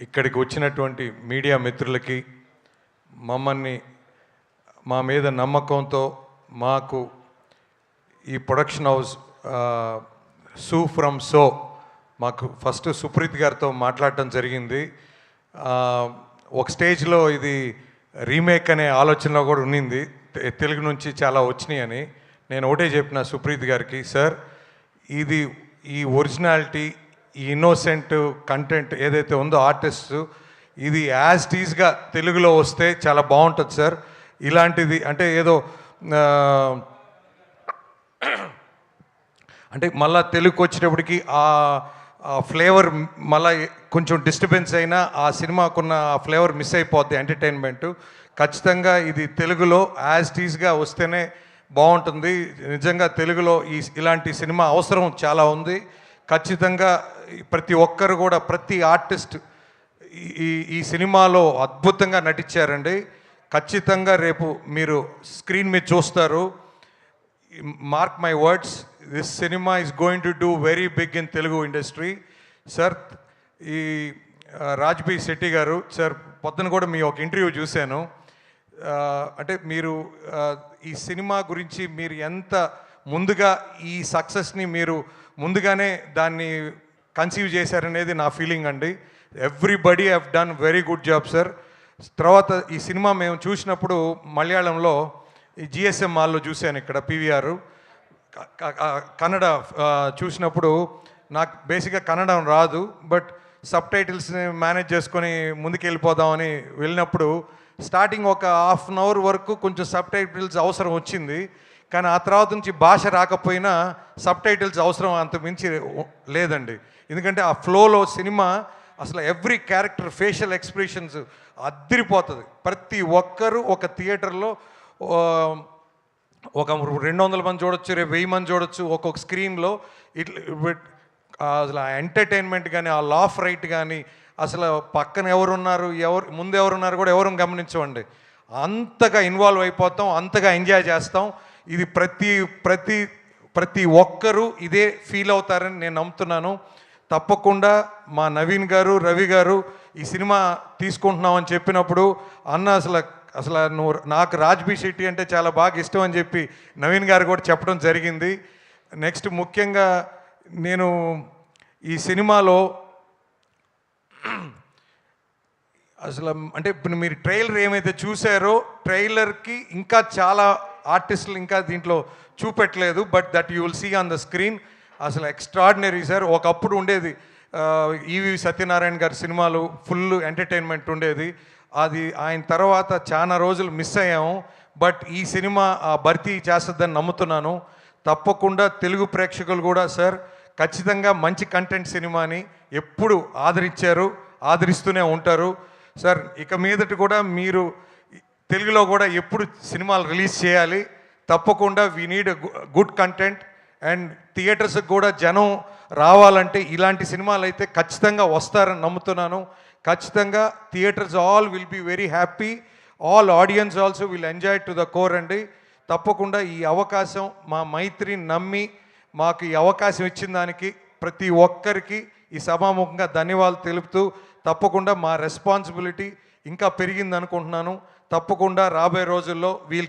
ఇక్కడికి వచ్చినటువంటి మీడియా మిత్రులకి, మమ్మల్ని మా మీద నమ్మకంతో మాకు ఈ ప్రొడక్షన్ హౌస్ సూ ఫ్రమ్ సో మాకు ఫస్ట్ సుప్రీత్ గారితో మాట్లాడటం జరిగింది. ఒక స్టేజ్లో ఇది రీమేక్ అనే ఆలోచనలో కూడా ఉన్నింది, తెలుగు నుంచి చాలా వచ్చినాయి అని. నేను ఒకటే చెప్పిన సుప్రీత్ గారికి, సార్ ఇది ఈ ఒరిజినాలిటీ, ఈ ఇన్నోసెంట్ కంటెంట్ ఏదైతే ఉందో ఆర్టిస్ట్, ఇది యాజ్ టీజ్గా తెలుగులో వస్తే చాలా బాగుంటుంది సార్. ఇలాంటిది అంటే ఏదో అంటే మళ్ళీ తెలుగుకి వచ్చేటప్పటికి ఆ ఫ్లేవర్ మళ్ళీ కొంచెం డిస్టర్బెన్స్ అయినా ఆ సినిమాకున్న ఆ ఫ్లేవర్ మిస్ అయిపోద్ది ఎంటర్టైన్మెంట్. ఖచ్చితంగా ఇది తెలుగులో యాజ్ టీజ్గా వస్తేనే బాగుంటుంది. నిజంగా తెలుగులో ఇలాంటి సినిమా అవసరం చాలా ఉంది. ఖచ్చితంగా ప్రతి ఒక్కరు కూడా, ప్రతి ఆర్టిస్ట్ ఈ సినిమాలో అద్భుతంగా నటించారండి. ఖచ్చితంగా రేపు మీరు స్క్రీన్ మీద చూస్తారు. Mark my words, this cinema is going to do very big in Telugu industry. Sir, ఈ రాజ్బీ శెట్టి గారు సార్, పొద్దున కూడా మీ ఒక ఇంటర్వ్యూ చూశాను. అంటే మీరు ఈ సినిమా గురించి మీరు ఎంత ముందుగా ఈ సక్సెస్ని మీరు ముందుగానే దాన్ని కన్సీవ్ చేశారనేది నా ఫీలింగ్ అండి. Everybody have done very good job sir. తర్వాత ఈ సినిమా మేము చూసినప్పుడు మలయాళంలో ఈ జిఎస్ఎం మాల్లో చూశాను, ఇక్కడ పీవీఆర్. కన్నడ చూసినప్పుడు నాకు బేసిక్గా కన్నడం రాదు, బట్ సబ్ టైటిల్స్ని మేనేజ్ చేసుకొని ముందుకెళ్ళిపోదామని వెళ్ళినప్పుడు స్టార్టింగ్ ఒక హాఫ్ అన్ అవర్ వరకు కొంచెం సబ్ టైటిల్స్ అవసరం వచ్చింది. కానీ ఆ తర్వాత నుంచి భాష రాకపోయినా సబ్ టైటిల్స్ అవసరం అంత మించి లేదండి. ఎందుకంటే ఆ ఫ్లోలో సినిమా అసలు ఎవ్రీ క్యారెక్టర్ ఫేషియల్ ఎక్స్ప్రెషన్స్ అద్దిరిపోతుంది. ప్రతి ఒక్కరూ ఒక థియేటర్లో ఒక 200 మంది చూడొచ్చు, 1000 మంది చూడొచ్చు ఒక్కొక్క స్క్రీన్లో. అసలు ఆ ఎంటర్టైన్మెంట్ కానీ, ఆ లాఫ్ రైట్ కానీ, అసలు పక్కన ఎవరున్నారు, ముందు ఎవరున్నారు కూడా ఎవరు గమనించమండి. అంతగా ఇన్వాల్వ్ అయిపోతాం, అంతగా ఎంజాయ్ చేస్తాం. ఇది ప్రతి ఒక్కరూ ఇదే ఫీల్ అవుతారని నేను నమ్ముతున్నాను. తప్పకుండా మా నవీన్ గారు, రవి గారు ఈ సినిమా తీసుకుంటున్నామని చెప్పినప్పుడు, అన్న అసలు నువ్వు నాకు రాజ్బీ శెట్టి అంటే చాలా బాగా ఇష్టం అని చెప్పి నవీన్ గారు కూడా చెప్పడం జరిగింది. నెక్స్ట్ ముఖ్యంగా నేను ఈ సినిమాలో అసలు అంటే ఇప్పుడు మీరు ట్రైలర్ ఏమైతే చూసారో, ట్రైలర్కి ఇంకా చాలా ఆర్టిస్టులు ఇంకా దీంట్లో చూపెట్టలేదు, but that you will see on the screen. అసలు ఎక్స్ట్రాడినరీ సార్. ఒకప్పుడు ఉండేది ఈవి సత్యనారాయణ గారి సినిమాలు ఫుల్ ఎంటర్టైన్మెంట్ ఉండేది. అది ఆయన తర్వాత చాలా రోజులు మిస్ అయ్యాము, బట్ ఈ సినిమా భర్తీ చేస్తుందని నమ్ముతున్నాను. తప్పకుండా తెలుగు ప్రేక్షకులు కూడా సార్ ఖచ్చితంగా మంచి కంటెంట్ సినిమాని ఎప్పుడు ఆదరించారు, ఆదరిస్తూనే ఉంటారు సార్. ఇక మీదట కూడా మీరు తెలుగులో కూడా ఎప్పుడు సినిమాలు రిలీజ్ చేయాలి. తప్పకుండా we need good content. And థియేటర్స్కి కూడా జనం రావాలంటే ఇలాంటి సినిమాలు అయితే ఖచ్చితంగా వస్తారని నమ్ముతున్నాను. ఖచ్చితంగా theatres all will be very happy, all audience also will enjoy to the core అండి. తప్పకుండా ఈ అవకాశం మా మైత్రిని నమ్మి మాకు ఈ అవకాశం ఇచ్చిన దానికి ప్రతి ఒక్కరికి ఈ సభాముఖంగా ధన్యవాదాలు తెలుపుతూ, తప్పకుండా మా రెస్పాన్సిబిలిటీ ఇంకా పెరిగింది అనుకుంటున్నాను. తప్పకుండా రాబోయే రోజుల్లో we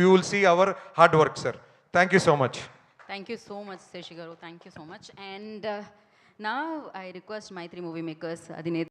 will see our hard work sir. Thank you so much. Thank you so much, Seshi Garu. Thank you so much. And now I request Maitri movie makers, Adineth.